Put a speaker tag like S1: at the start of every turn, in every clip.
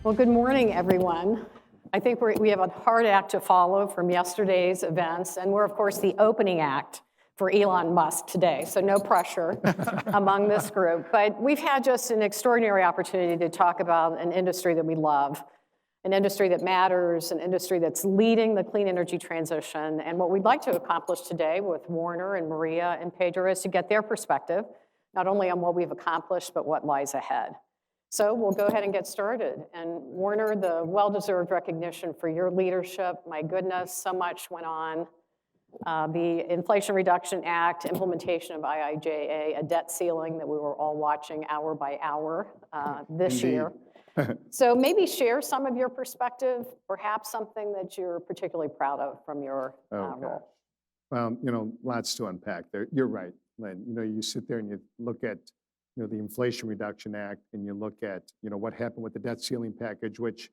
S1: Well, good morning, everyone. I think we have a hard act to follow from yesterday's events, and we're, of course, the opening act for Elon Musk today, so no pressure among this group. But we've had just an extraordinary opportunity to talk about an industry that we love, an industry that matters, an industry that's leading the clean energy transition. And what we'd like to accomplish today with Warner and Maria and Pedro is to get their perspective, not only on what we've accomplished, but what lies ahead. So we'll go ahead and get started. And Warner, the well-deserved recognition for your leadership. My goodness, so much went on. The Inflation Reduction Act, implementation of IIJA, a debt ceiling that we were all watching hour by hour this
S2: Indeed.
S1: year. So maybe share some of your perspective, perhaps something that you're particularly proud of from your role.
S2: Well, lots to unpack there. You're right, Lynn. You sit there and you look at the Inflation Reduction Act, and you look at, what happened with the debt ceiling package, which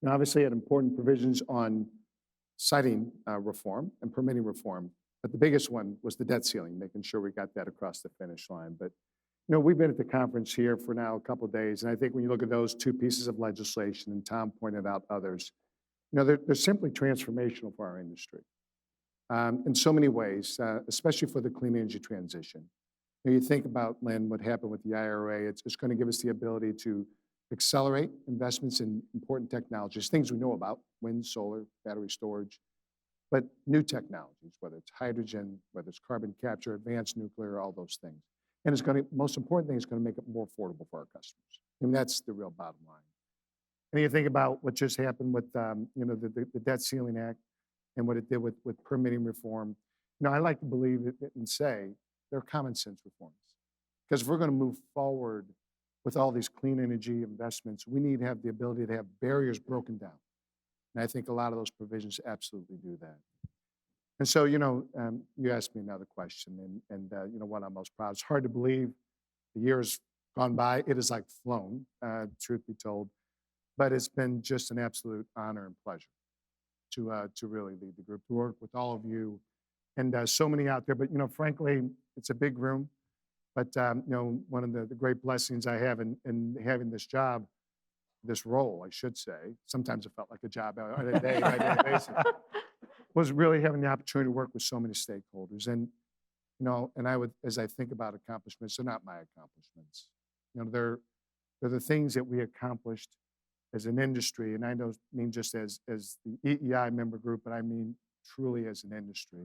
S2: obviously had important provisions on siting reform and permitting reform. But the biggest one was the debt ceiling, making sure we got that across the finish line. But, we've been at the conference here for now a couple of days, and I think when you look at those two pieces of legislation, and Tom pointed out others, they're simply transformational for our industry in so many ways, especially for the clean energy transition. You think about, Lynn, what happened with the IRA, it's going to give us the ability to accelerate investments in important technologies, things we know about, wind, solar, battery storage, but new technologies, whether it's hydrogen, whether it's carbon capture, advanced nuclear, all those things. And most important thing, it's going to make it more affordable for our customers. That's the real bottom line. And you think about what just happened with, the Debt Ceiling Act and what it did with permitting reform. I like to believe it and say, they're common sense reforms. Because if we're going to move forward with all these clean energy investments, we need to have the ability to have barriers broken down. And I think a lot of those provisions absolutely do that. And so, you asked me another question, and what I'm most proud of. It's hard to believe the years gone by. It has flown, truth be told. But it's been just an absolute honor and pleasure to really lead the group, to work with all of you. And so many out there, but frankly, it's a big room. But one of the great blessings I have in having this job, this role, I should say, sometimes it felt like a job on a day-by-day basis, was really having the opportunity to work with so many stakeholders. And and I would, as I think about accomplishments, they're not my accomplishments. They're the things that we accomplished as an industry, and I don't mean just as the EEI member group, but I mean truly as an industry.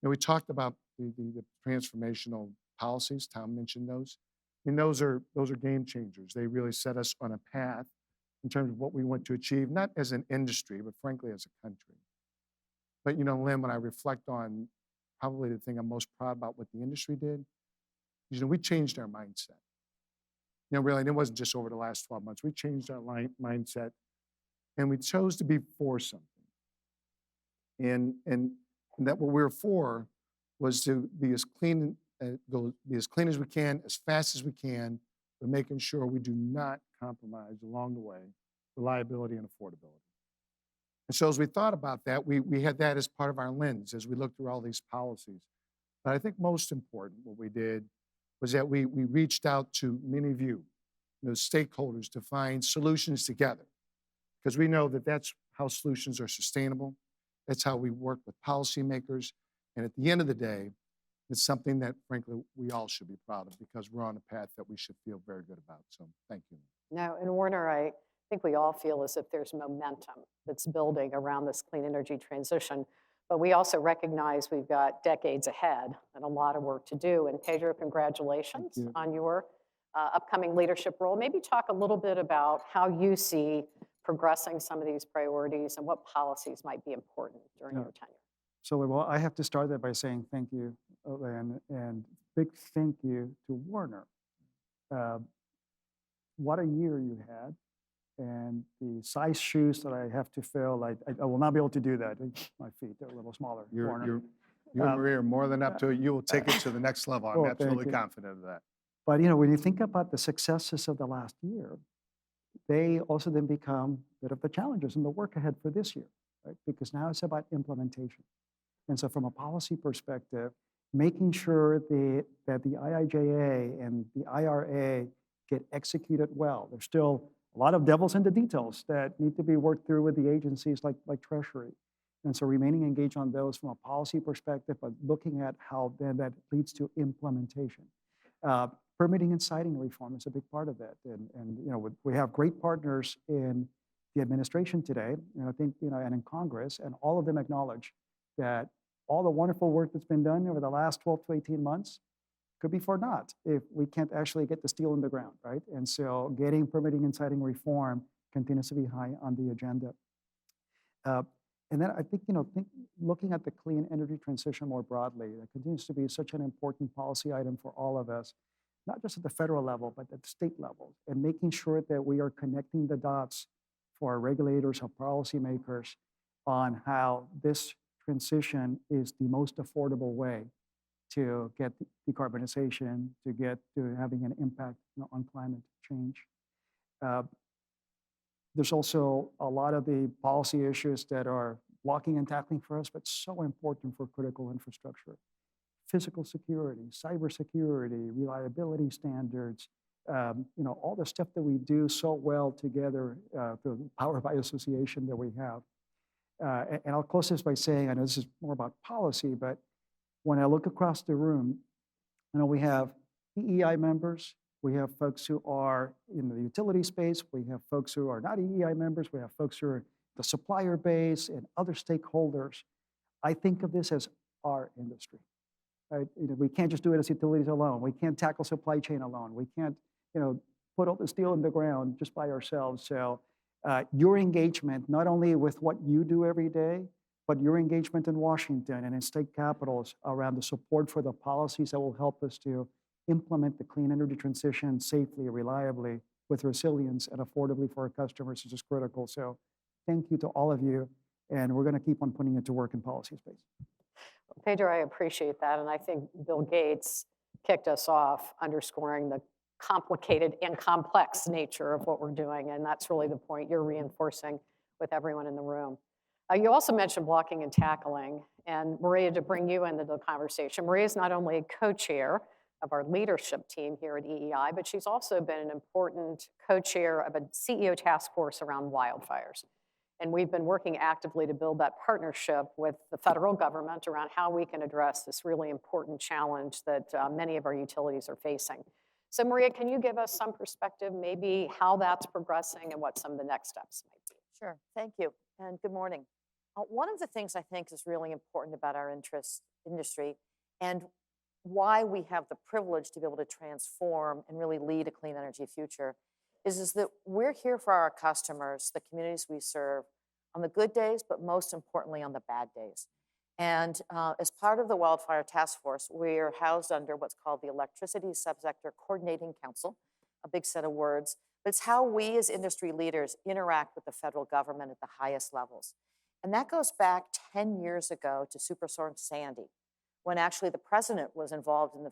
S2: And we talked about the transformational policies. Tom mentioned those. Those are game changers. They really set us on a path in terms of what we want to achieve, not as an industry, but frankly as a country. But Lynn, when I reflect on probably the thing I'm most proud about what the industry did, we changed our mindset. Really, and it wasn't just over the last 12 months. We changed our mindset, and we chose to be for something. And that what we were for was to be as clean as we can, as fast as we can, but making sure we do not compromise along the way reliability and affordability. And so as we thought about that, we had that as part of our lens as we looked through all these policies. But I think most important, what we did was that we reached out to many of you, stakeholders, to find solutions together. Because we know that that's how solutions are sustainable. That's how we work with policymakers. And at the end of the day, it's something that, frankly, we all should be proud of because we're on a path that we should feel very good about. So thank you.
S1: Now, and Warner, I think we all feel as if there's momentum that's building around this clean energy transition. But we also recognize we've got decades ahead and a lot of work to do. And Pedro, congratulations on your upcoming leadership role. Maybe talk a little bit about how you see progressing some of these priorities and what policies might be important during your tenure.
S3: So, well, I have to start that by saying thank you, Lynn, and big thank you to Warner. What a year you had, and the size shoes that I have to fill, I will not be able to do that. My feet are a little smaller.
S2: You and Maria are more than up to it. You will take it to the next level. I'm absolutely confident of that.
S3: But when you think about the successes of the last year, they also then become a bit of the challenges and the work ahead for this year, right? Because now it's about implementation. And so from a policy perspective, making sure that the IIJA and the IRA get executed well. There's still a lot of devils in the details that need to be worked through with the agencies like Treasury. And so remaining engaged on those from a policy perspective, but looking at how then that leads to implementation. Permitting and siting reform is a big part of that. And you know, we have great partners in the administration today, and I think, you know, and in Congress, and all of them acknowledge that all the wonderful work that's been done over the last 12 to 18 months could be for naught if we can't actually get the steel in the ground, right? And so getting permitting and siting reform continues to be high on the agenda. And then I think, you know, looking at the clean energy transition more broadly, that continues to be such an important policy item for all of us, not just at the federal level, but at the state level, and making sure that we are connecting the dots for our regulators, our policymakers, on how this transition is the most affordable way to get decarbonization, to get to having an impact, you know, on climate change. There's also a lot of the policy issues that are blocking and tackling for us, but so important for critical infrastructure. Physical security, cybersecurity, reliability standards, you know, all the stuff that we do so well together through the power by association that we have. And I'll close this by saying, I know this is more about policy, but when I look across the room, you know, we have EEI members, we have folks who are in the utility space, we have folks who are not EEI members, we have folks who are the supplier base and other stakeholders. I think of this as our industry. Right? You know, we can't just do it as utilities alone. We can't tackle supply chain alone. We can't, you know, put all the steel in the ground just by ourselves. So your engagement, not only with what you do every day, but your engagement in Washington and in state capitals around the support for the policies that will help us to implement the clean energy transition safely, reliably, with resilience and affordably for our customers is just critical. So thank you to all of you, and we're going to keep on putting it to work in policy space.
S1: Pedro, I appreciate that, and I think Bill Gates kicked us off underscoring the complicated and complex nature of what we're doing, and that's really the point you're reinforcing with everyone in the room. You also mentioned blocking and tackling, and Maria, to bring you into the conversation. Maria is not only co-chair of our leadership team here at EEI, but she's also been an important co-chair of a CEO task force around wildfires. And we've been working actively to build that partnership with the federal government around how we can address this really important challenge that many of our utilities are facing. So Maria, can you give us some perspective, maybe how that's progressing and what some of the next steps might be?
S4: Sure, thank you, and good morning. One of the things I think is really important about our industry and why we have the privilege to be able to transform and really lead a clean energy future is that we're here for our customers, the communities we serve, on the good days, but most importantly on the bad days. And as part of the Wildfire Task Force, we're housed under what's called the Electricity Subsector Coordinating Council, a big set of words, but it's how we as industry leaders interact with the federal government at the highest levels. And that goes back 10 years ago to Superstorm Sandy, when actually the president was involved in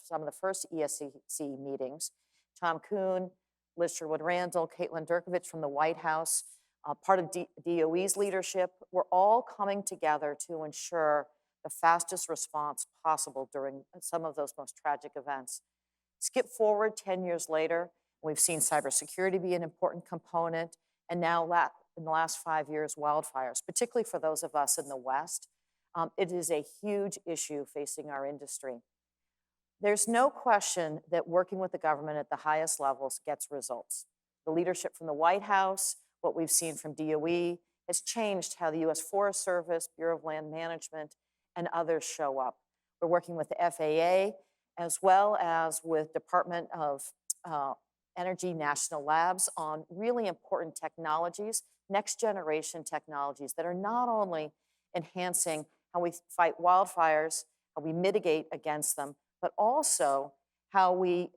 S4: some of the first ESCC meetings. Tom Kuhn, Liz Sherwood-Randall, Caitlin Durkovich from the White House, part of DOE's leadership, were all coming together to ensure the fastest response possible during some of those most tragic events. Skip forward 10 years later, we've seen cybersecurity be an important component, and now in the last 5 years, wildfires, particularly for those of us in the West. It is a huge issue facing our industry. There's no question that working with the government at the highest levels gets results. The leadership from the White House, what we've seen from DOE, has changed how the U.S. Forest Service, Bureau of Land Management, and others show up. We're working with the FAA, as well as with Department of Energy National Labs on really important technologies, next generation technologies that are not only enhancing how we fight wildfires, how we mitigate against them, but also how we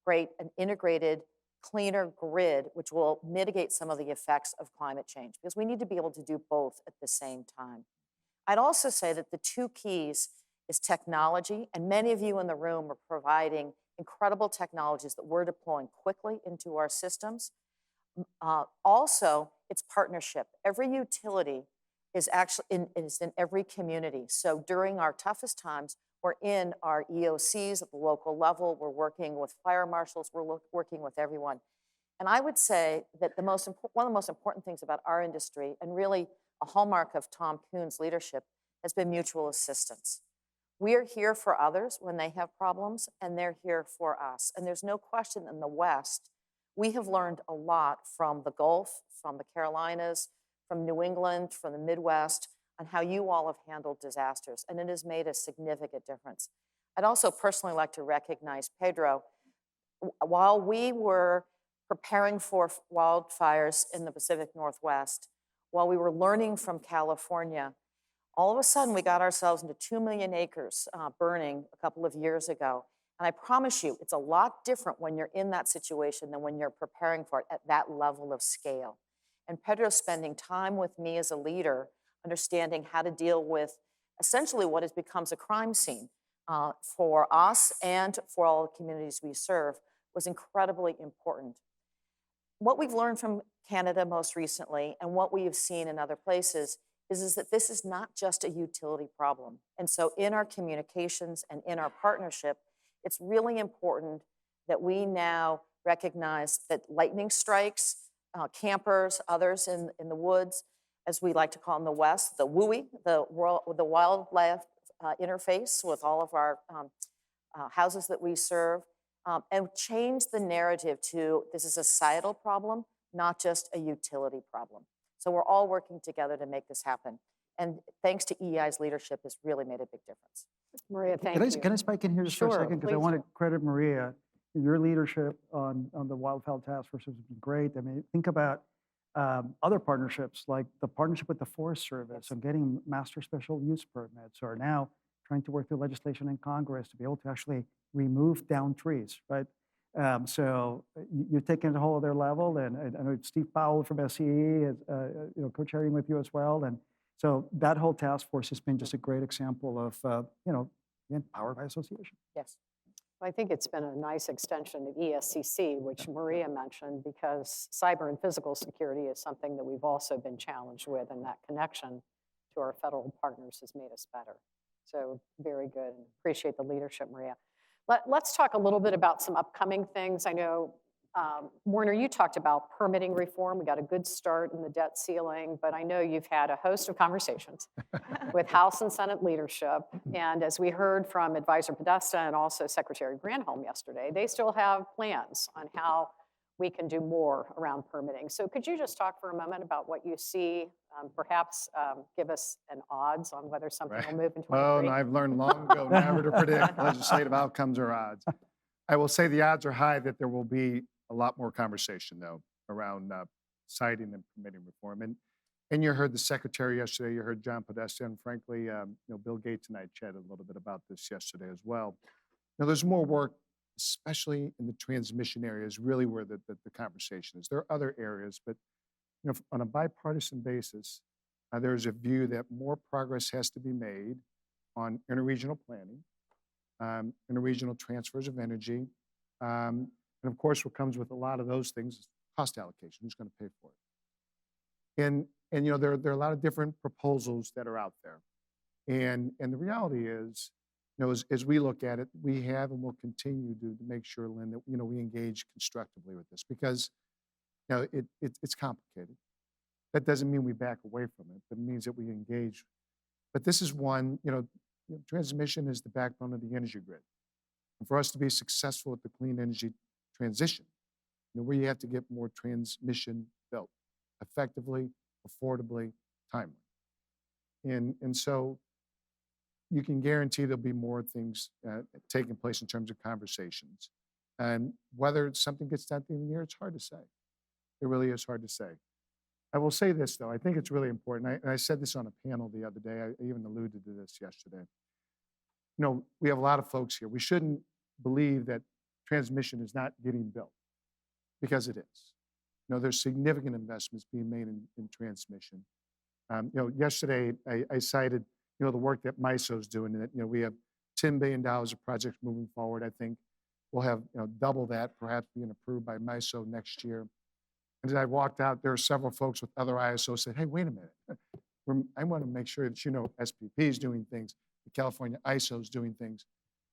S4: create an integrated, cleaner grid, which will mitigate some of the effects of climate change, because we need to be able to do both at the same time. I'd also say that the two keys is technology, and many of you in the room are providing incredible technologies that we're deploying quickly into our systems. Also, it's partnership. Every utility is actually in every community. So during our toughest times, we're in our EOCs at the local level. We're working with fire marshals. We're working with everyone. And I would say that one of the most important things about our industry, and really a hallmark of Tom Kuhn's leadership, has been mutual assistance. We are here for others when they have problems, and they're here for us. And there's no question in the West, we have learned a lot from the Gulf, from the Carolinas, from New England, from the Midwest, on how you all have handled disasters, and it has made a significant difference. I'd also personally like to recognize Pedro. While we were preparing for wildfires in the Pacific Northwest, while we were learning from California, all of a sudden we got ourselves into 2 million acres burning a couple of years ago. And I promise you, it's a lot different when you're in that situation than when you're preparing for it at that level of scale. And Pedro's spending time with me as a leader, understanding how to deal with essentially what has becomes a crime scene for us and for all the communities we serve, was incredibly important. What we've learned from Canada most recently, and what we have seen in other places, is that this is not just a utility problem. And so in our communications and in our partnership, it's really important that we now recognize that lightning strikes, campers, others in the woods, as we like to call in the West, the WUI, the wildlife interface with all of our houses that we serve, and change the narrative to this is a societal problem, not just a utility problem. So we're all working together to make this happen. And thanks to EEI's leadership has really made a big difference.
S1: Maria, thank
S3: Can I,
S1: you.
S3: can I spike in here just for a
S1: Sure,
S3: second? Because I
S1: please
S3: want
S1: do.
S3: to credit Maria. Your leadership on the Wildfire Task Force has been great. I mean, think about other partnerships, like the partnership with the Forest Service on getting master special use permits, or now trying to work through legislation in Congress to be able to actually remove downed trees, right? So you're taking it a whole other level, and I know Steve Powell from SCE is co-chairing with you as well, and so that whole task force has been just a great example of again, power by association.
S4: Yes.
S1: I think it's been a nice extension of ESCC, which Maria mentioned, because cyber and physical security is something that we've also been challenged with, and that connection to our federal partners has made us better. So very good, and appreciate the leadership, Maria. Let's talk a little bit about some upcoming things. I know, Warner, you talked about permitting reform. We got a good start in the debt ceiling, but I know you've had a host of conversations with House and Senate leadership. And as we heard from Advisor Podesta and also Secretary Granholm yesterday, they still have plans on how we can do more around permitting. So could you just talk for a moment about what you see, perhaps give us an odds on whether something will move in 2023?
S2: Well, I've learned long ago never to predict legislative outcomes or odds. I will say the odds are high that there will be a lot more conversation, though, around siting and permitting reform. And you heard the Secretary yesterday, you heard John Podesta, and frankly, Bill Gates and I chatted a little bit about this yesterday as well. Now, there's more work, especially in the transmission areas, really where the conversation is. There are other areas, but on a bipartisan basis, there's a view that more progress has to be made on interregional planning, interregional transfers of energy, and of course, what comes with a lot of those things is cost allocation. Who's going to pay for it? And there are a lot of different proposals that are out there, and the reality is, as we look at it, we have and will continue to make sure, Lynn, that we engage constructively with this, because it's complicated. That doesn't mean we back away from it, but it means that we engage. But this is one, transmission is the backbone of the energy grid. And for us to be successful with the clean energy transition, where you have to get more transmission built effectively, affordably, timely. And so you can guarantee there'll be more things taking place in terms of conversations. And whether something gets done at the end of the year, it's hard to say. It really is hard to say. I will say this, though. I think it's really important. I said this on a panel the other day. I even alluded to this yesterday. We have a lot of folks here. We shouldn't believe that transmission is not getting built, because it is. There's significant investments being made in transmission. Yesterday I cited, the work that MISO is doing, and that, we have $10 billion of projects moving forward. I think we'll have, double that, perhaps being approved by MISO next year. And as I walked out, there were several folks with other ISOs said, hey, wait a minute. I want to make sure that SPP is doing things, the California ISO is doing things.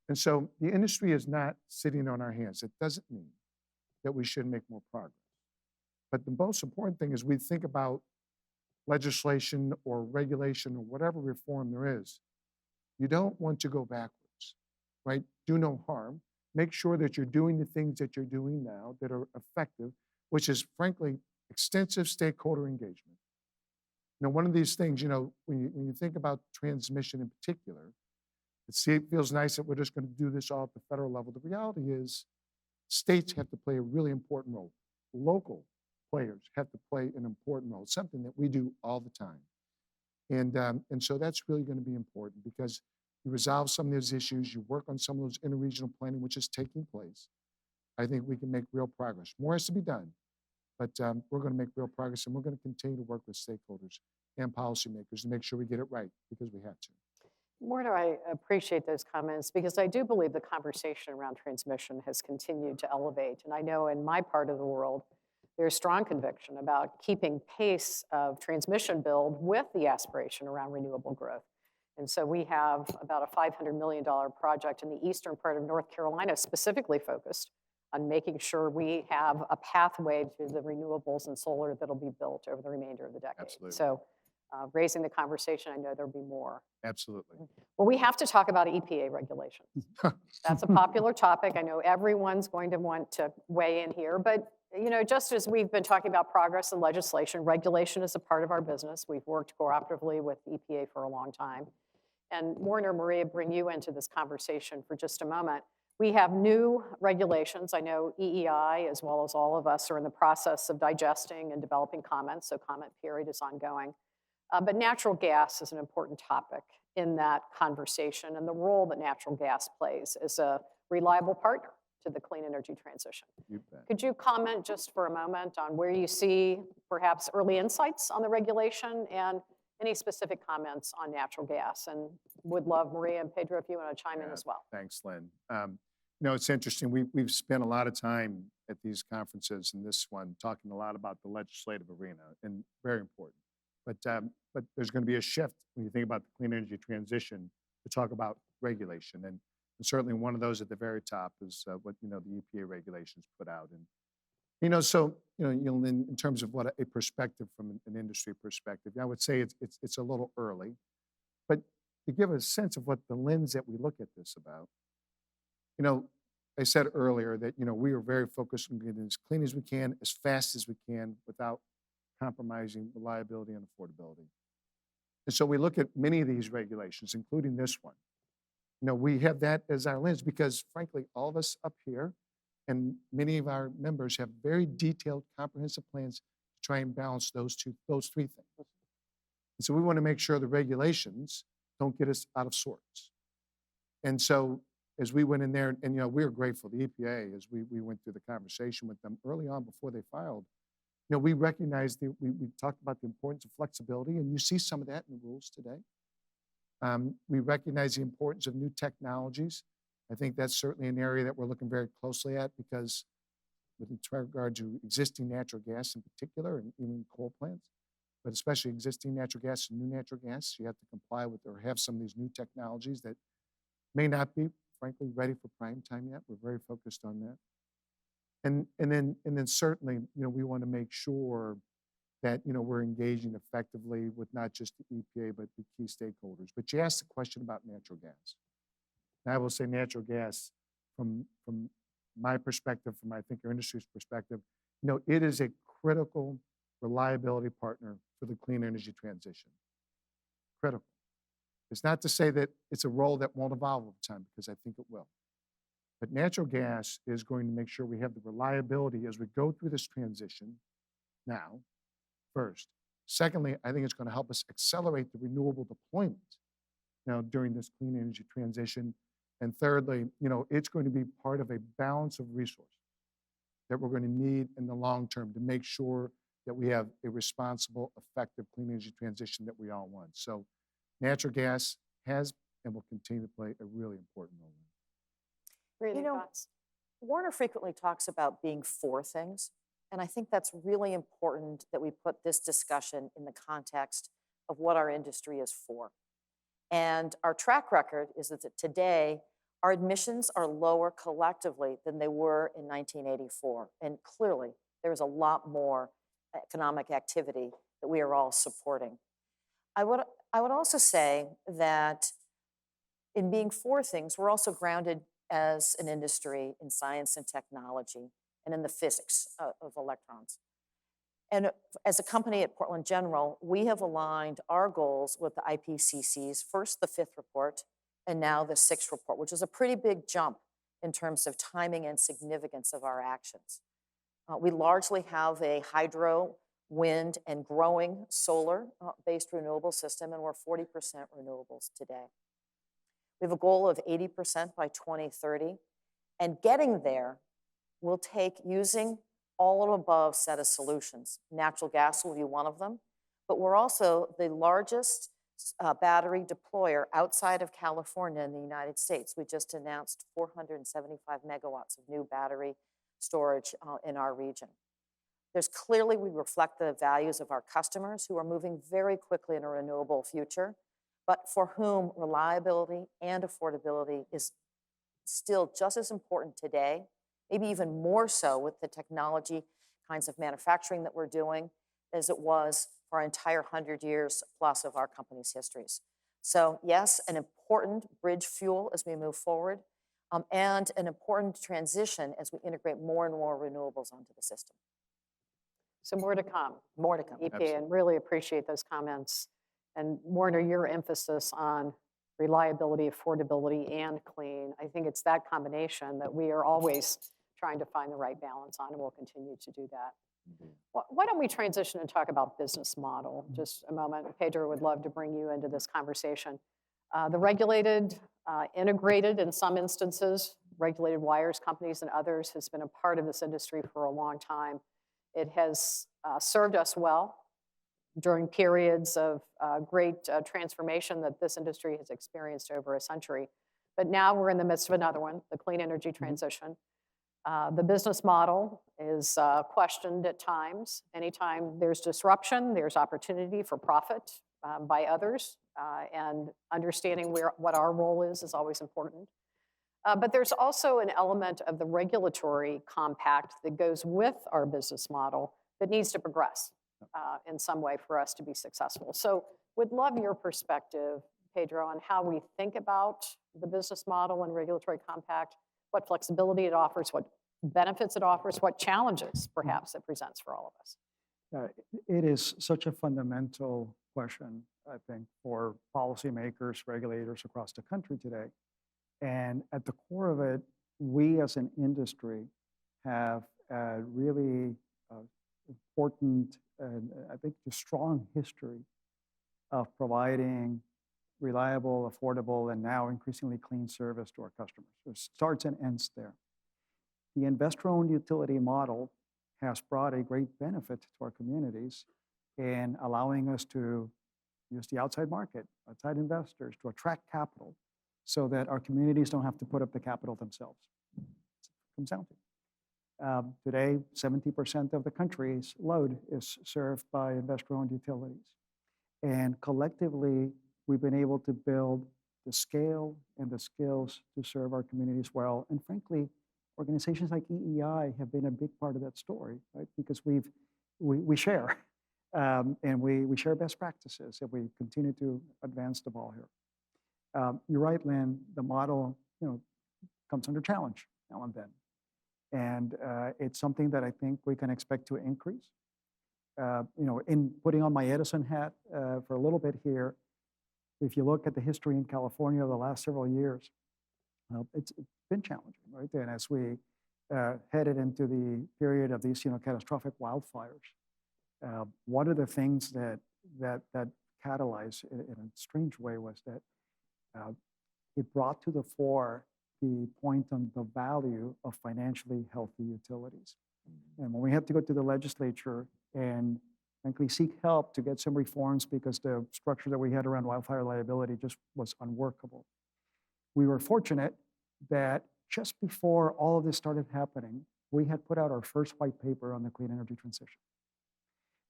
S2: And so the industry is not sitting on our hands. It doesn't mean that we shouldn't make more progress. But the most important thing is we think about legislation or regulation or whatever reform there is. You don't want to go backwards, right? Do no harm. Make sure that you're doing the things that you're doing now that are effective, which is frankly extensive stakeholder engagement. One of these things, when you think about transmission in particular, it feels nice that we're just going to do this all at the federal level. The reality is states have to play a really important role. Local players have to play an important role. It's something that we do all the time. And so that's really going to be important because you resolve some of those issues, you work on some of those interregional planning, which is taking place. I think we can make real progress. More has to be done, but we're going to make real progress, and we're going to continue to work with stakeholders and policymakers to make sure we get it right because we have to.
S1: Warner, I appreciate those comments because I do believe the conversation around transmission has continued to elevate. And I know in my part of the world, there's strong conviction about keeping pace of transmission build with the aspiration around renewable growth. And so we have about a $500 million project in the eastern part of North Carolina specifically focused on making sure we have a pathway to the renewables and solar that'll be built over the remainder of the decade.
S2: Absolutely.
S1: So raising the conversation, I know there'll be more.
S2: Absolutely.
S1: Well, we have to talk about EPA regulations. That's a popular topic. I know everyone's going to want to weigh in here, but just as we've been talking about progress in legislation, regulation is a part of our business. We've worked cooperatively with EPA for a long time. And Warner, Maria, bring you into this conversation for just a moment. We have new regulations. I know EEI, as well as all of us, are in the process of digesting and developing comments, so comment period is ongoing. But natural gas is an important topic in that conversation and the role that natural gas plays as a reliable partner to the clean energy transition.
S2: You bet.
S1: Could you comment just for a moment on where you see perhaps early insights on the regulation and any specific comments on natural gas? And would love Maria and Pedro if you want to chime in as well.
S2: Thanks, Lynn. It's interesting. We've spent a lot of time at these conferences and this one talking a lot about the legislative arena, and very important. But there's going to be a shift when you think about the clean energy transition to talk about regulation. And certainly one of those at the very top is what the EPA regulations put out. And so in terms of what a perspective from an industry perspective, I would say it's a little early, but to give a sense of what the lens that we look at this about, I said earlier that we are very focused on getting as clean as we can, as fast as we can, without compromising reliability and affordability. And so we look at many of these regulations, including this one. We have that as our lens because, frankly, all of us up here and many of our members have very detailed, comprehensive plans to try and balance those three things. And so we want to make sure the regulations don't get us out of sorts. And so as we went in there, and we were grateful, the EPA, as we went through the conversation with them early on before they filed, we recognized we talked about the importance of flexibility, and you see some of that in the rules today. We recognize the importance of new technologies. I think that's certainly an area that we're looking very closely at because with regard to existing natural gas in particular, and even coal plants, but especially existing natural gas and new natural gas, you have to comply with or have some of these new technologies that may not be, frankly, ready for prime time yet. We're very focused on that. And then certainly, we want to make sure that, we're engaging effectively with not just the EPA, but the key stakeholders. But you asked the question about natural gas. And I will say natural gas, from my perspective, from I think our industry's perspective, it is a critical reliability partner for the clean energy transition. Critical. It's not to say that it's a role that won't evolve over time, because I think it will. But natural gas is going to make sure we have the reliability as we go through this transition now, first. Secondly, I think it's going to help us accelerate the renewable deployment now during this clean energy transition. And thirdly, it's going to be part of a balance of resources that we're going to need in the long term to make sure that we have a responsible, effective clean energy transition that we all want. So natural gas has and will continue to play a really important role.
S4: Warner frequently talks about being for things, and I think that's really important that we put this discussion in the context of what our industry is for. And our track record is that today, our emissions are lower collectively than they were in 1984, and clearly There's a lot more economic activity that we are all supporting. I would also say that in being for things, we're also grounded as an industry in science and technology and in the physics of electrons. And as a company at Portland General, we have aligned our goals with the IPCC's first the 5th report and now the 6th report, which is a pretty big jump in terms of timing and significance of our actions. We largely have a hydro, wind, and growing solar-based renewable system, and we're 40% renewables today. We have a goal of 80% by 2030, and getting there will take using all of the above set of solutions. Natural gas will be one of them, but we're also the largest battery deployer outside of California in the United States. We just announced 475 megawatts of new battery storage in our region. There's clearly, we reflect the values of our customers who are moving very quickly in a renewable future, but for whom reliability and affordability is still just as important today, maybe even more so with the technology kinds of manufacturing that we're doing as it was for our entire 100 years plus of our company's histories. So yes, an important bridge fuel as we move forward, and an important transition as we integrate more and more renewables onto the system.
S1: So more to come.
S4: More to come.
S1: EP, and really appreciate those comments. And Warner, your emphasis on reliability, affordability, and clean, I think it's that combination that we are always trying to find the right balance on, and we'll continue to do that. Why don't we transition and talk about business model just a moment? Pedro would love to bring you into this conversation. The regulated, integrated in some instances, regulated wires companies and others has been a part of this industry for a long time. It has served us well during periods of great transformation that this industry has experienced over a century. But now we're in the midst of another one, the clean energy transition. The business model is questioned at times. Anytime there's disruption, there's opportunity for profit by others, and understanding what our role is always important. But there's also an element of the regulatory compact that goes with our business model that needs to progress in some way for us to be successful. So would love your perspective, Pedro, on how we think about the business model and regulatory compact, what flexibility it offers, what benefits it offers, what challenges perhaps it presents for all of us.
S3: It is such a fundamental question, I think, for policymakers, regulators across the country today. And at the core of it, we as an industry have a really important and I think a strong history of providing reliable, affordable, and now increasingly clean service to our customers. So it starts and ends there. The investor-owned utility model has brought a great benefit to our communities in allowing us to use the outside market, outside investors, to attract capital so that our communities don't have to put up the capital themselves. It comes down to it. Today, 70% of the country's load is served by investor-owned utilities. And collectively, we've been able to build the scale and the skills to serve our communities well. And frankly, organizations like EEI have been a big part of that story, right? Because we share, and we share best practices, and we continue to advance the ball here. You're right, Lynn. The model, comes under challenge now and then, and it's something that I think we can expect to increase. In putting on my Edison hat for a little bit here, if you look at the history in California over the last several years, it's been challenging, right? And as we headed into the period of these, catastrophic wildfires, one of the things that catalyzed in a strange way was that it brought to the fore the point on the value of financially healthy utilities. And when we had to go to the legislature and frankly seek help to get some reforms because the structure that we had around wildfire liability just was unworkable, we were fortunate that just before all of this started happening, we had put out our first white paper on the clean energy transition.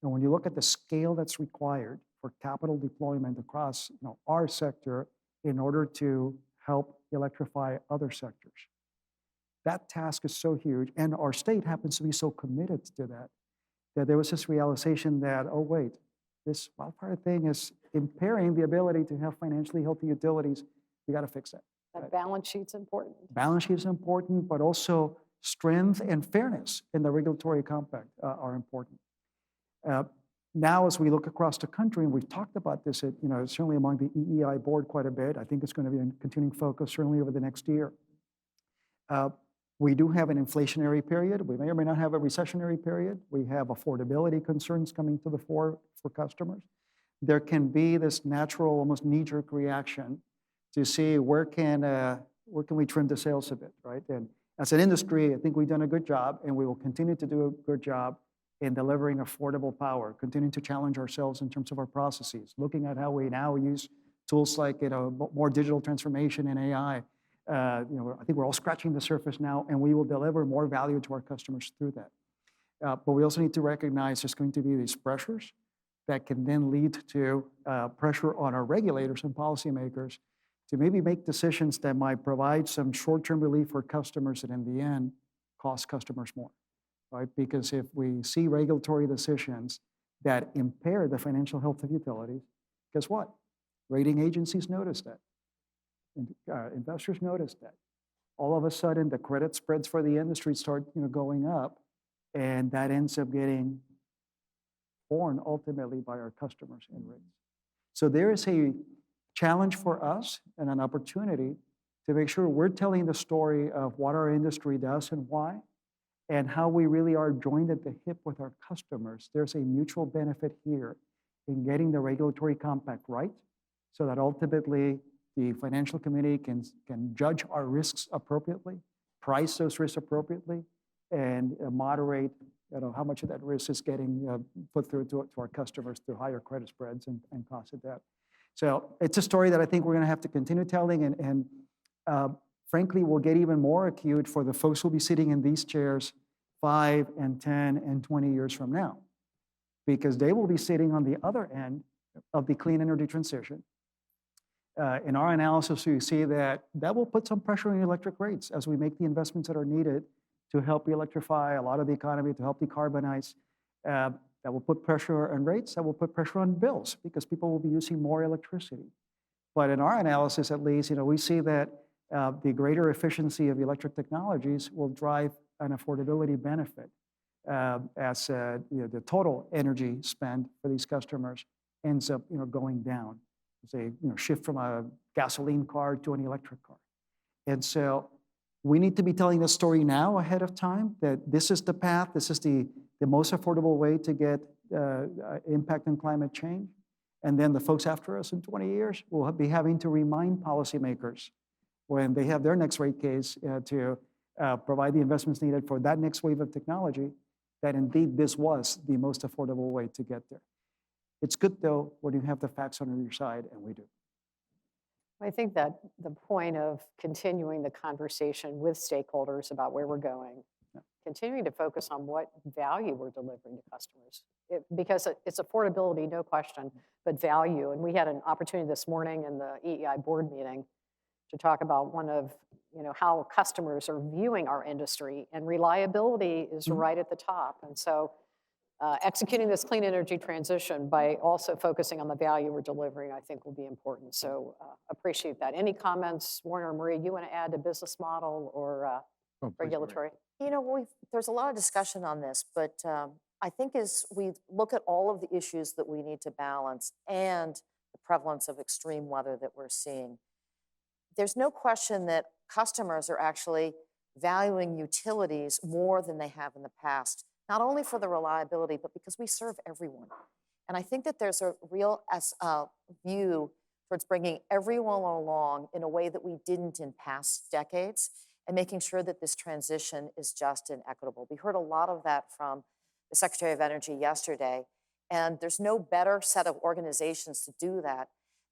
S3: And when you look at the scale that's required for capital deployment across our sector in order to help electrify other sectors, that task is so huge, and our state happens to be so committed to that, that there was this realization that, oh, wait, this wildfire thing is impairing the ability to have financially healthy utilities. We got to fix that.
S1: That balance sheet's important.
S3: Balance sheet is important, but also strength and fairness in the regulatory compact are important. Now, as we look across the country, and we've talked about this, certainly among the EEI board quite a bit, I think it's going to be a continuing focus certainly over the next year. We do have an inflationary period. We may or may not have a recessionary period. We have affordability concerns coming to the fore for customers. There can be this natural, almost knee-jerk reaction to see where can we trim the sails a bit, right? And as an industry, I think we've done a good job, and we will continue to do a good job in delivering affordable power, continuing to challenge ourselves in terms of our processes, looking at how we now use tools like more digital transformation and AI. I think we're all scratching the surface now, and we will deliver more value to our customers through that. But we also need to recognize there's going to be these pressures that can then lead to pressure on our regulators and policymakers to maybe make decisions that might provide some short-term relief for customers that in the end cost customers more, right? Because if we see regulatory decisions that impair the financial health of utilities, guess what? Rating agencies notice that. Investors notice that. All of a sudden, the credit spreads for the industry start going up, and that ends up getting borne ultimately by our customers and rates. So there is a challenge for us and an opportunity to make sure we're telling the story of what our industry does and why, and how we really are joined at the hip with our customers. There's a mutual benefit here in getting the regulatory compact right, so that ultimately the financial community can judge our risks appropriately, price those risks appropriately, and moderate how much of that risk is getting put through to our customers through higher credit spreads and cost of debt. So it's a story that I think we're going to have to continue telling, and frankly, will get even more acute for the folks who'll be sitting in these chairs 5 and 10 and 20 years from now, because they will be sitting on the other end of the clean energy transition. In our analysis, we see that will put some pressure on electric rates as we make the investments that are needed to help electrify a lot of the economy, to help decarbonize. That will put pressure on rates, that will put pressure on bills, because people will be using more electricity. But in our analysis, at least, we see that the greater efficiency of electric technologies will drive an affordability benefit as the total energy spend for these customers ends up going down. Say, shift from a gasoline car to an electric car. And so we need to be telling the story now ahead of time that this is the path, this is the most affordable way to get impact on climate change. And then the folks after us in 20 years will be having to remind policymakers when they have their next rate case to provide the investments needed for that next wave of technology, that indeed this was the most affordable way to get there. It's good, though, when you have the facts on your side, and we do.
S1: I think that the point of continuing the conversation with stakeholders about where we're going, continuing to focus on what value we're delivering to customers, because it's affordability, no question, but value. And we had an opportunity this morning in the EEI board meeting to talk about one of, how customers are viewing our industry, and reliability is right at the top. And so executing this clean energy transition by also focusing on the value we're delivering, I think will be important. So appreciate that. Any comments, Warner or Maria, you want to add to business model or regulatory?
S4: There's a lot of discussion on this, but I think as we look at all of the issues that we need to balance and the prevalence of extreme weather that we're seeing, there's no question that customers are actually valuing utilities more than they have in the past, not only for the reliability, but because we serve everyone. And I think that there's a real view towards bringing everyone along in a way that we didn't in past decades, and making sure that this transition is just and equitable. We heard a lot of that from the Secretary of Energy yesterday, and there's no better set of organizations to do that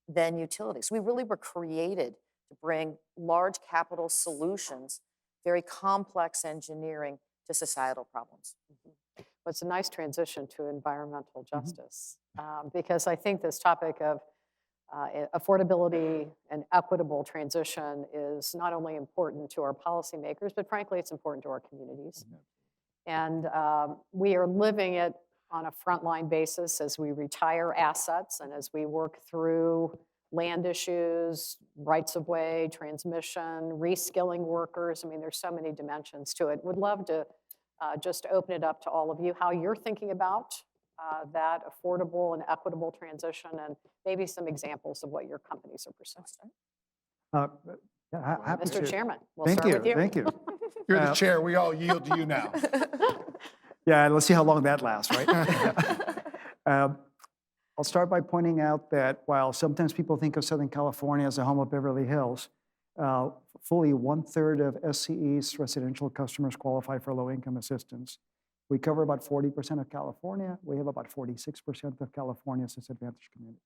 S4: than utilities. We really were created to bring large capital solutions, very complex engineering to societal problems.
S1: Well, it's a nice transition to environmental justice, because I think this topic of affordability and equitable transition is not only important to our policymakers, but frankly, it's important to our communities. And we are living it on a frontline basis as we retire assets and as we work through land issues, rights of way, transmission, reskilling workers. I mean, there's so many dimensions to it. Would love to just open it up to all of you, how you're thinking about that affordable and equitable transition, and maybe some examples of what your companies are pursuing.
S3: Happy
S1: Mr.
S3: to.
S1: Chairman, we'll
S3: Thank
S1: start
S3: you,
S1: with you.
S3: thank you.
S2: You're the chair. We all yield to you now.
S3: Yeah, let's see how long that lasts, right? I'll start by pointing out that while sometimes people think of Southern California as the home of Beverly Hills, fully 1/3 of SCE's residential customers qualify for low-income assistance. We cover about 40% of California. We have about 46% of California's disadvantaged communities.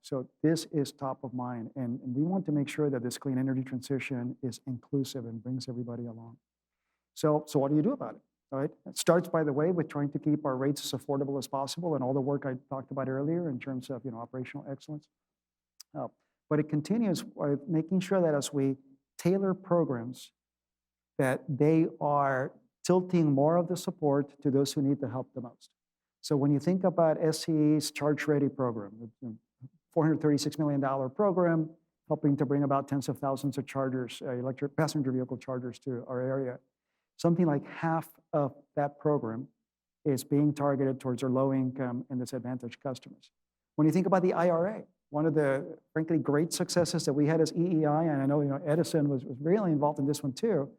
S3: So this is top of mind, and we want to make sure that this clean energy transition is inclusive and brings everybody along. So what do you do about it? All right. It starts, by the way, with trying to keep our rates as affordable as possible and all the work I talked about earlier in terms of operational excellence. But it continues with making sure that as we tailor programs, that they are tilting more of the support to those who need the help the most. So when you think about SCE's Charge Ready program, $436 million program, helping to bring about tens of thousands of chargers, electric passenger vehicle chargers to our area, something like half of that program is being targeted towards our low-income and disadvantaged customers. When you think about the IRA, one of the, frankly, great successes that we had as EEI, and I know Edison was really involved in this one too,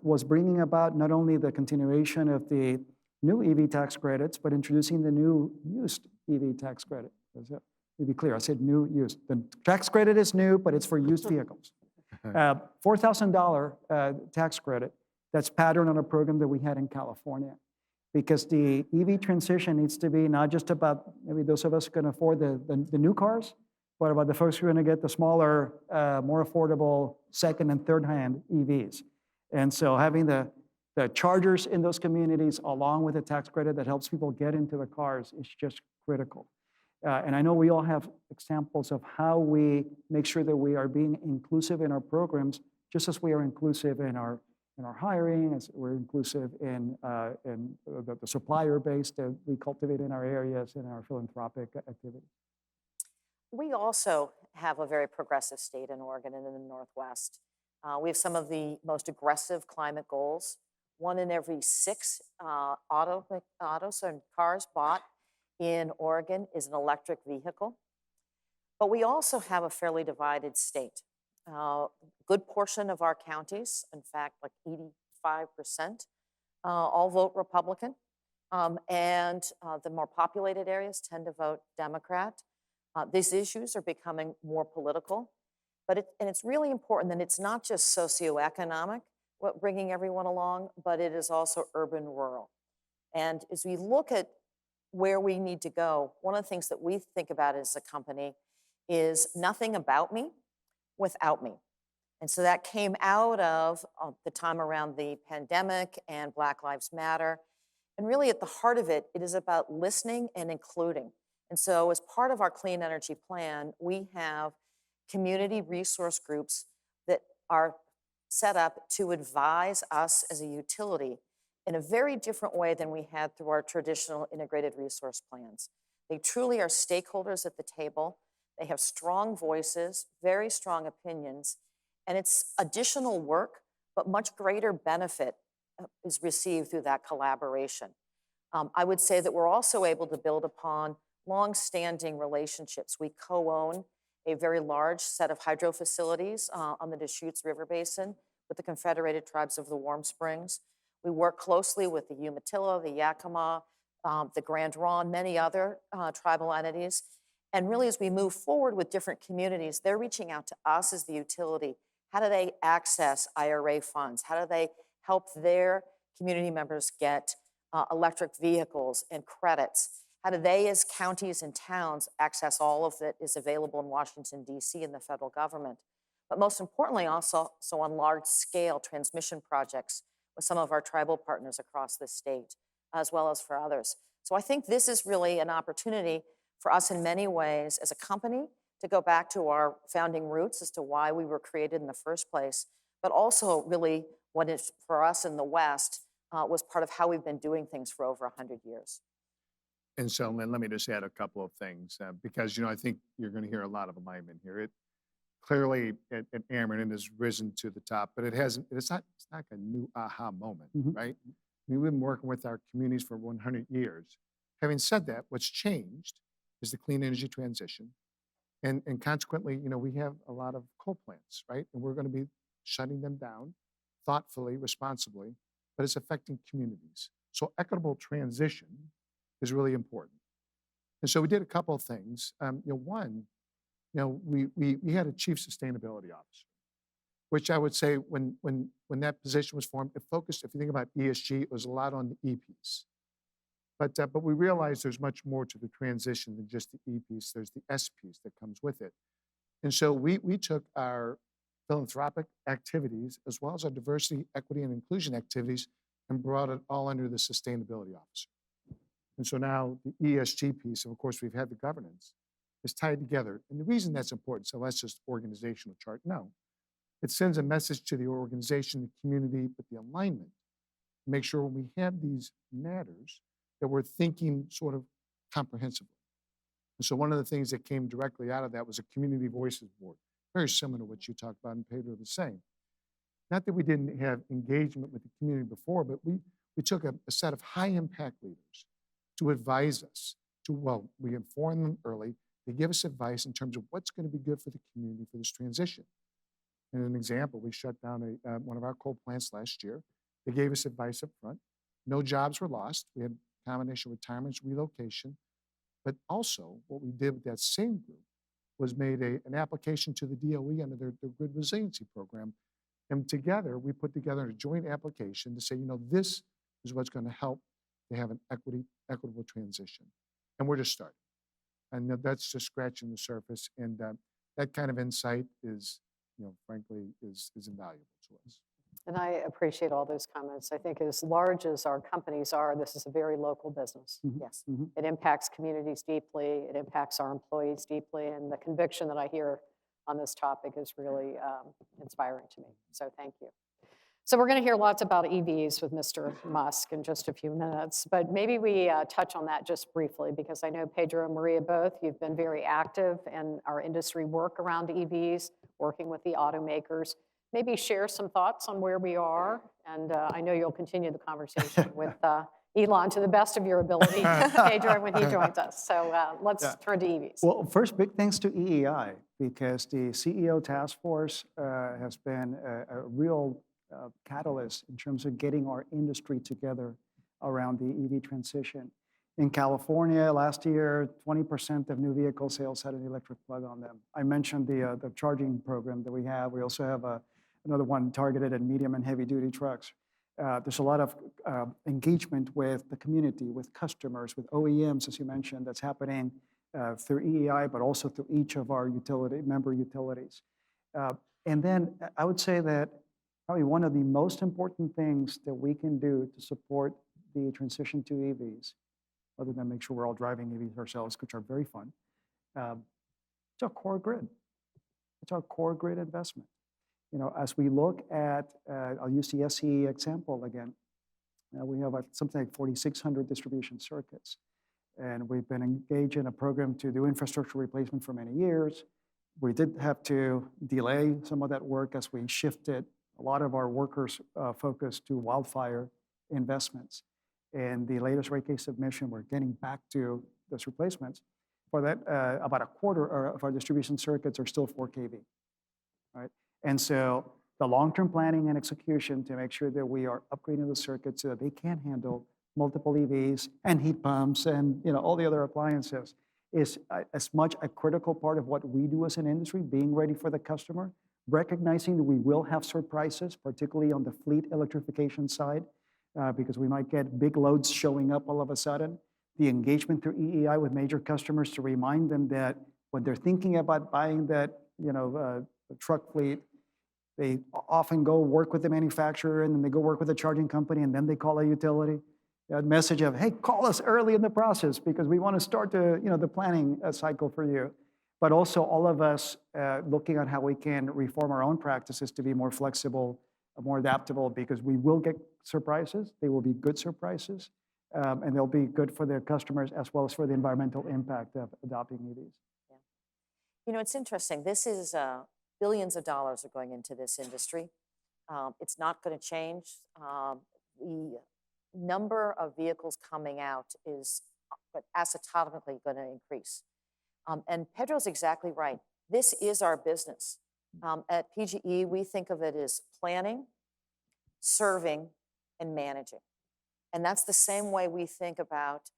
S3: was bringing about not only the continuation of the new EV tax credits, but introducing the new used EV tax credit. To be clear, I said new used. The tax credit is new, but it's for used vehicles. $4,000 tax credit that's patterned on a program that we had in California. Because the EV transition needs to be not just about maybe those of us who can afford the new cars, but about the folks who are going to get the smaller, more affordable second and third hand EVs. And so having the chargers in those communities along with a tax credit that helps people get into the cars is just critical. And I know we all have examples of how we make sure that we are being inclusive in our programs, just as we are inclusive in our hiring, as we're inclusive in the supplier base that we cultivate in our areas, in our philanthropic activities.
S4: We also have a very progressive state in Oregon and in the Northwest. We have some of the most aggressive climate goals. 1 in every 6 autos and cars bought in Oregon is an electric vehicle. But we also have a fairly divided state. Good portion of our counties, in fact, like 85%, all vote Republican. And the more populated areas tend to vote Democrat. These issues are becoming more political. But it's really important that it's not just socioeconomic, what bringing everyone along, but it is also urban-rural. And as we look at where we need to go, one of the things that we think about as a company is nothing about me without me. And so that came out of the time around the pandemic and Black Lives Matter. And really at the heart of it, it is about listening and including. And so as part of our clean energy plan, we have community resource groups that are set up to advise us as a utility in a very different way than we had through our traditional integrated resource plans. They truly are stakeholders at the table. They have strong voices, very strong opinions, and it's additional work, but much greater benefit is received through that collaboration. I would say that we're also able to build upon long-standing relationships. We co-own a very large set of hydro facilities on the Deschutes River Basin with the Confederated Tribes of the Warm Springs. We work closely with the Umatilla, the Yakima, the Grand Ronde, many other tribal entities. And really, as we move forward with different communities, they're reaching out to us as the utility. How do they access IRA funds? How do they help their community members get electric vehicles and credits? How do they, as counties and towns, access all of that is available in Washington, D.C. and the federal government? But most importantly, also on large-scale transmission projects with some of our tribal partners across the state, as well as for others. So I think this is really an opportunity for us in many ways as a company to go back to our founding roots as to why we were created in the first place, but also really what is for us in the West was part of how we've been doing things for over 100 years.
S2: And so, Lynn, let me just add a couple of things because, I think you're going to hear a lot of alignment here. It clearly at Ameren it has risen to the top, but it's not a new aha moment, right? We've been working with our communities for 100 years. Having said that, what's changed is the clean energy transition. And consequently, we have a lot of coal plants, right? And we're going to be shutting them down thoughtfully, responsibly, but it's affecting communities. So equitable transition is really important. And so we did a couple of things. One, we had a chief sustainability officer, which I would say when that position was formed, it focused, if you think about ESG, it was a lot on the E piece. But we realized there's much more to the transition than just the E piece. There's the S piece that comes with it. And so we took our philanthropic activities as well as our diversity, equity, and inclusion activities and brought it all under the sustainability officer. And so now the ESG piece, and of course we've had the governance, is tied together. And the reason that's important, so that's just organizational chart, no. It sends a message to the organization, the community, but the alignment. Make sure when we have these matters that we're thinking sort of comprehensively. And so one of the things that came directly out of that was a community voices board, very similar to what you talked about and Pedro was saying. Not that we didn't have engagement with the community before, but we took a set of high impact leaders to advise us we inform them early. They give us advice in terms of what's going to be good for the community for this transition. And an example, we shut down one of our coal plants last year. They gave us advice up front. No jobs were lost. We had a combination of retirements, relocation. But also what we did with that same group was made an application to the DOE under their grid resiliency program. And together, we put together a joint application to say, this is what's going to help to have an equitable transition. And we're just starting. And that's just scratching the surface. And that kind of insight is, frankly, is invaluable to us.
S1: And I appreciate all those comments. I think as large as our companies are, this is a very local business.
S4: Yes.
S1: It impacts communities deeply. It impacts our employees deeply. And the conviction that I hear on this topic is really inspiring to me. So thank you. So we're going to hear lots about EVs with Mr. Musk in just a few minutes, but maybe we touch on that just briefly because I know Pedro and Maria both, you've been very active in our industry work around EVs, working with the automakers. Maybe share some thoughts on where we are, and I know you'll continue the conversation with Elon to the best of your ability, Pedro, when he joins us. So let's turn to EVs.
S3: Well, first, big thanks to EEI because the CEO task force has been a real catalyst in terms of getting our industry together around the EV transition. In California last year, 20% of new vehicle sales had an electric plug on them. I mentioned the charging program that we have. We also have another one targeted at medium and heavy duty trucks. There's a lot of engagement with the community, with customers, with OEMs, as you mentioned, that's happening through EEI, but also through each of our member utilities. And then I would say that probably one of the most important things that we can do to support the transition to EVs, other than make sure we're all driving EVs ourselves, which are very fun, it's our core grid. It's our core grid investment. As we look at, I'll use the SCE example again. We have something like 4,600 distribution circuits. And we've been engaged in a program to do infrastructure replacement for many years. We did have to delay some of that work as we shifted a lot of our workers' focus to wildfire investments. And the latest rate case submission, we're getting back to those replacements. For that, about a quarter of our distribution circuits are still 4 kV, right? And so the long-term planning and execution to make sure that we are upgrading the circuits so that they can handle multiple EVs and heat pumps and all the other appliances is as much a critical part of what we do as an industry, being ready for the customer, recognizing that we will have surprises, particularly on the fleet electrification side, because we might get big loads showing up all of a sudden. The engagement through EEI with major customers to remind them that when they're thinking about buying that truck fleet, they often go work with the manufacturer and then they go work with a charging company and then they call a utility. That message of, hey, call us early in the process because we want to start the planning cycle for you. But also all of us looking at how we can reform our own practices to be more flexible, more adaptable, because we will get surprises. They will be good surprises, and they'll be good for their customers as well as for the environmental impact of adopting EVs.
S4: Yeah. You know, it's interesting. This is billions of dollars are going into this industry. It's not going to change. The number of vehicles coming out is asymptotically going to increase. And Pedro's exactly right. This is our business. At PGE, we think of it as planning, serving, and managing. And that's the same way we think about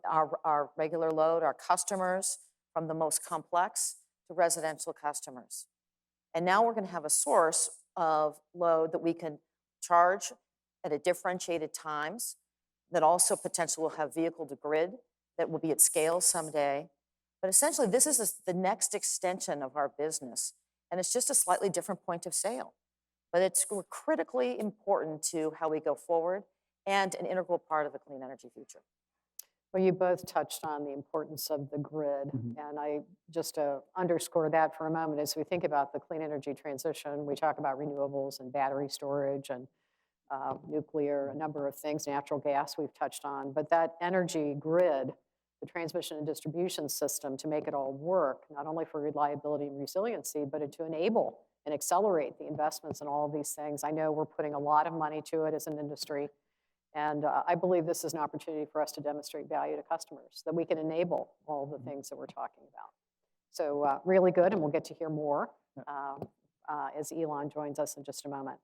S4: our regular load, our customers, from the most complex to residential customers. And now we're going to have a source of load that we can charge at a differentiated times, that also potentially will have vehicle to grid, that will be at scale someday. But essentially, this is the next extension of our business, and it's just a slightly different point of sale. But it's critically important to how we go forward and an integral part of the clean energy future.
S1: Well, you both touched on the importance of the grid, and I just to underscore that for a moment, as we think about the clean energy transition, we talk about renewables and battery storage and nuclear, a number of things, natural gas we've touched on, but that energy grid, the transmission and distribution system to make it all work, not only for reliability and resiliency, but to enable and accelerate the investments in all of these things. I know we're putting a lot of money to it as an industry, and I believe this is an opportunity for us to demonstrate value to customers, that we can enable all the things that we're talking about. So really good, and we'll get to hear more as Elon joins us in just a moment.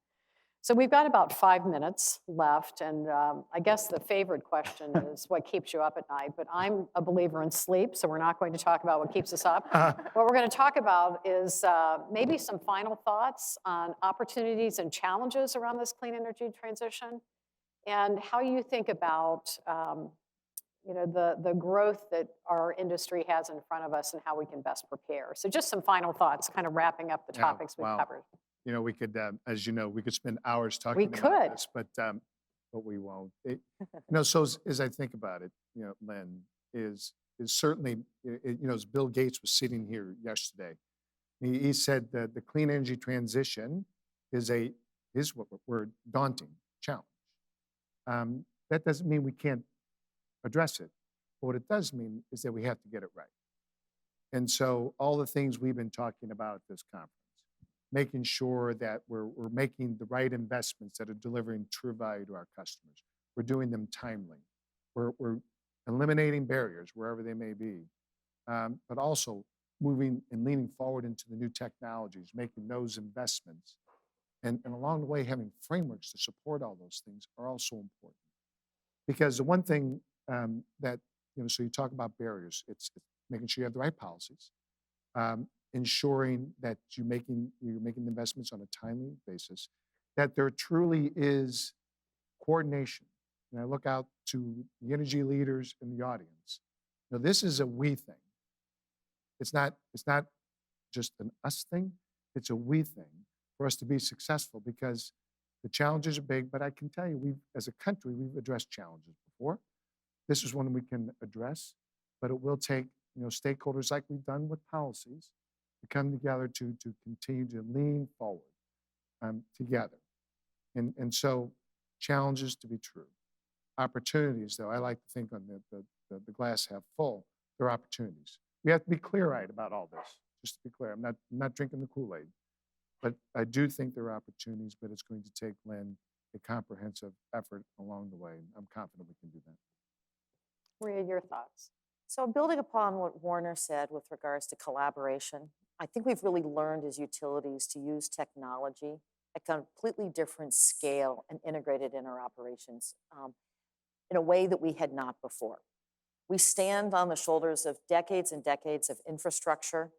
S1: So we've got about 5 minutes left, and I guess the favorite question is what keeps you up at night, but I'm a believer in sleep, so we're not going to talk about what keeps us up. What we're going to talk about is maybe some final thoughts on opportunities and challenges around this clean energy transition, and how you think about the growth that our industry has in front of us and how we can best prepare. So just some final thoughts, kind of wrapping up the topics we've covered.
S2: You know, we could, as you know, we could spend hours talking about this, but we won't. So as I think about it, Lynn, is certainly, as Bill Gates was sitting here yesterday, he said that the clean energy transition is what we're daunting challenge. That doesn't mean we can't address it, but what it does mean is that we have to get it right. And so all the things we've been talking about at this conference, making sure that we're making the right investments that are delivering true value to our customers. We're doing them timely. We're eliminating barriers wherever they may be, but also moving and leaning forward into the new technologies, making those investments. And along the way, having frameworks to support all those things are also important. Because the one thing that, so you talk about barriers, it's making sure you have the right policies, ensuring that you're making investments on a timely basis, that there truly is coordination. And I look out to the energy leaders in the audience. This is a we thing. It's not just an us thing. It's a we thing for us to be successful, because the challenges are big. But I can tell you, as a country, we've addressed challenges before. This is one we can address, but it will take stakeholders like we've done with policies to come together to continue to lean forward together. And so challenges to be true. Opportunities, though, I like to think on the glass half full, there are opportunities. We have to be clear-eyed about all this, just to be clear. I'm not drinking the Kool-Aid, but I do think there are opportunities, but it's going to take, Lynn, a comprehensive effort along the way. I'm confident we can do that.
S1: Maria, your thoughts?
S4: So building upon what Warner said with regards to collaboration, I think we've really learned as utilities to use technology at a completely different scale and integrate it in our operations in a way that we had not before. We stand on the shoulders of decades and decades of infrastructure.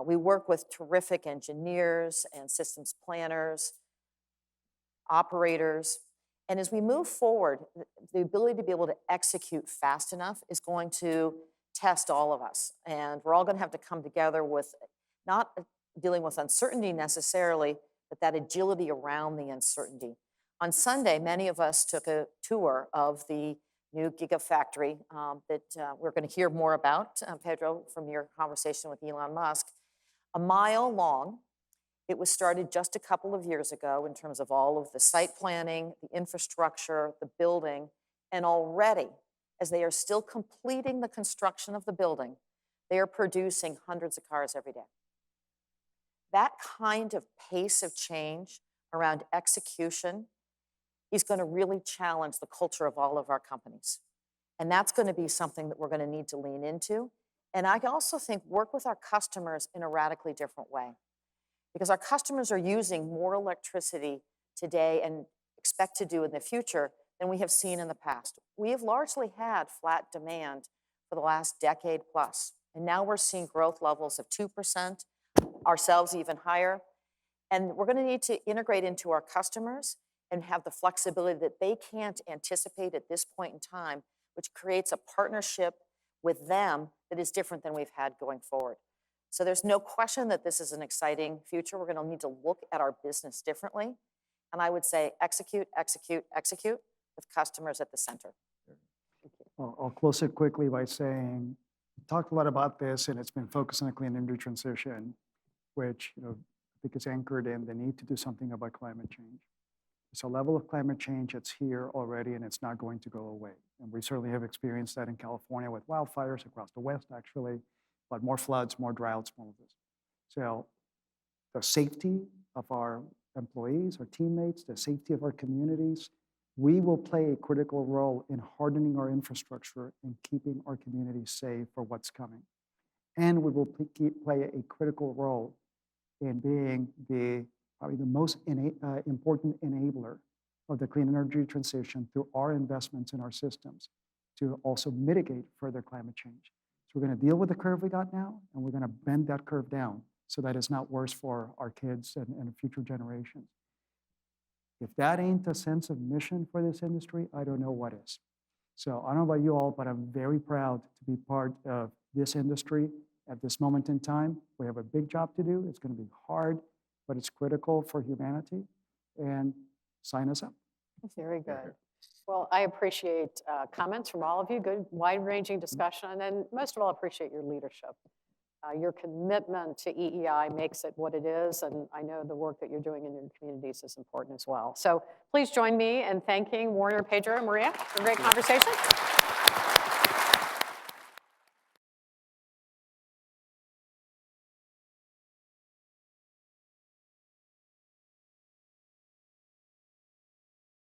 S4: We work with terrific engineers and systems planners, operators. And as we move forward, the ability to be able to execute fast enough is going to test all of us. And we're all going to have to come together with not dealing with uncertainty necessarily, but that agility around the uncertainty. On Sunday, many of us took a tour of the new Gigafactory that we're going to hear more about, Pedro, from your conversation with Elon Musk. A mile long. It was started just a couple of years ago in terms of all of the site planning, the infrastructure, the building, and already, as they are still completing the construction of the building, they are producing hundreds of cars every day. That kind of pace of change around execution is going to really challenge the culture of all of our companies. And that's going to be something that we're going to need to lean into. And I also think work with our customers in a radically different way. Because our customers are using more electricity today and expect to do in the future than we have seen in the past. We have largely had flat demand for the last decade plus. And now we're seeing growth levels of 2%, ourselves even higher. And we're going to need to integrate into our customers and have the flexibility that they can't anticipate at this point in time, which creates a partnership with them that is different than we've had going forward. So there's no question that this is an exciting future. We're going to need to look at our business differently. And I would say execute, execute, execute with customers at the center.
S3: I'll close it quickly by saying, we talked a lot about this, and it's been focused on the clean energy transition, which I think is anchored in the need to do something about climate change. It's a level of climate change that's here already, and it's not going to go away. And we certainly have experienced that in California with wildfires across the West, actually, but more floods, more droughts, more of this. So the safety of our employees, our teammates, the safety of our communities, we will play a critical role in hardening our infrastructure and keeping our communities safe for what's coming. And we will play a critical role in being probably the most important enabler of the clean energy transition through our investments in our systems to also mitigate further climate change. So we're going to deal with the curve we got now, and we're going to bend that curve down so that it's not worse for our kids and future generations. If that ain't a sense of mission for this industry, I don't know what is. So I don't know about you all, but I'm very proud to be part of this industry at this moment in time. We have a big job to do. It's going to be hard, but it's critical for humanity. And sign us up.
S1: Very good. Well, I appreciate comments from all of you, good wide-ranging discussion, and most of all, appreciate your leadership. Your commitment to EEI makes it what it is, and I know the work that you're doing in your communities is important as well. So please join me in thanking Warner, Pedro, and Maria for a great conversation.